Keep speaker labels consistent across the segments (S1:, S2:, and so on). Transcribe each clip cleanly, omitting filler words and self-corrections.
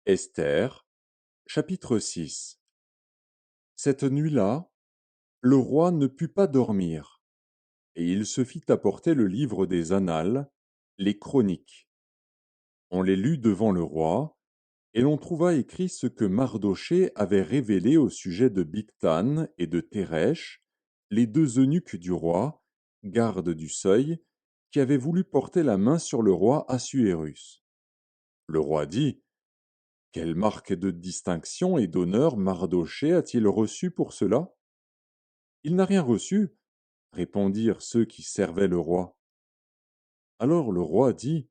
S1: Esther, chapitre 6. Cette nuit-là, le roi ne put pas dormir, et il se fit apporter le livre des Annales, les Chroniques. On les lut devant le roi, et l'on trouva écrit ce que Mardochée avait révélé au sujet de Bigthan et de Téresh, les deux eunuques du roi, gardes du seuil, qui avaient voulu porter la main sur le roi Assuérus. Le roi dit: Quelle marque de distinction et d'honneur Mardochée a-t-il reçu pour cela? Il n'a rien reçu, répondirent ceux qui servaient le roi. Alors le roi dit: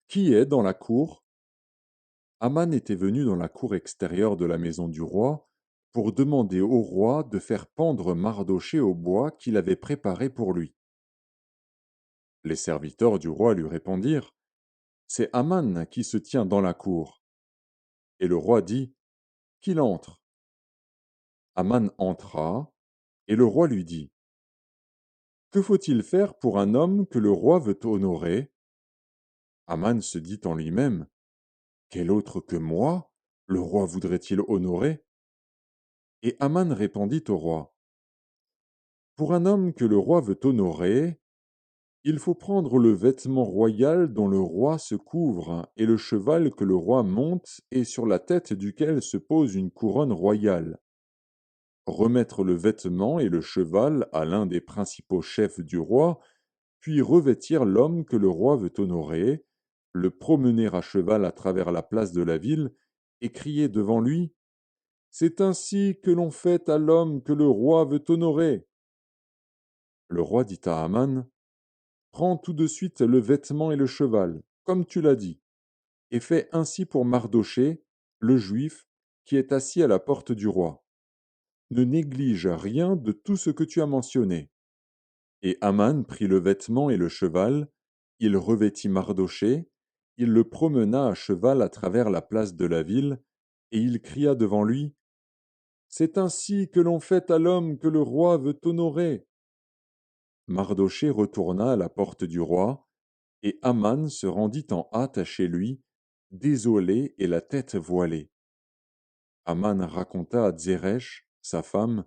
S1: Qui est dans la cour? Aman était venu dans la cour extérieure de la maison du roi pour demander au roi de faire pendre Mardochée au bois qu'il avait préparé pour lui. Les serviteurs du roi lui répondirent: C'est Aman qui se tient dans la cour. Et le roi dit: Qu'il entre. Aman entra, et le roi lui dit: Que faut-il faire pour un homme que le roi veut honorer? Aman se dit en lui-même: Quel autre que moi le roi voudrait-il honorer? Et Aman répondit au roi: Pour un homme que le roi veut honorer, il faut prendre le vêtement royal dont le roi se couvre, et le cheval que le roi monte et sur la tête duquel se pose une couronne royale. Remettre le vêtement et le cheval à l'un des principaux chefs du roi, puis revêtir l'homme que le roi veut honorer, le promener à cheval à travers la place de la ville, et crier devant lui: C'est ainsi que l'on fait à l'homme que le roi veut honorer. Le roi dit à Aman: Prends tout de suite le vêtement et le cheval, comme tu l'as dit, et fais ainsi pour Mardochée, le juif, qui est assis à la porte du roi. Ne néglige rien de tout ce que tu as mentionné. Et Aman prit le vêtement et le cheval, il revêtit Mardochée, il le promena à cheval à travers la place de la ville, et il cria devant lui: C'est ainsi que l'on fait à l'homme que le roi veut honorer. Mardochée retourna à la porte du roi, et Aman se rendit en hâte chez lui, désolé et la tête voilée. Aman raconta à Zeresh, sa femme,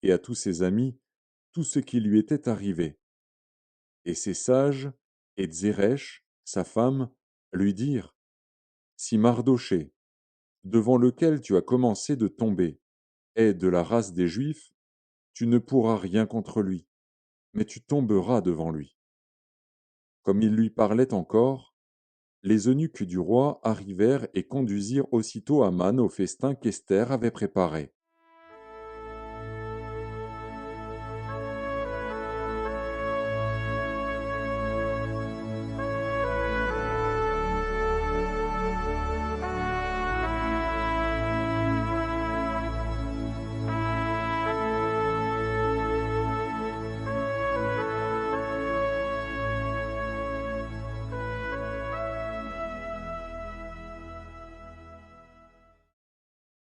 S1: et à tous ses amis tout ce qui lui était arrivé. Et ses sages, et Zeresh, sa femme, lui dirent: Si Mardochée, devant lequel tu as commencé de tomber, est de la race des Juifs, tu ne pourras rien contre lui, mais tu tomberas devant lui. Comme il lui parlait encore, les eunuques du roi arrivèrent et conduisirent aussitôt Aman au festin qu'Esther avait préparé.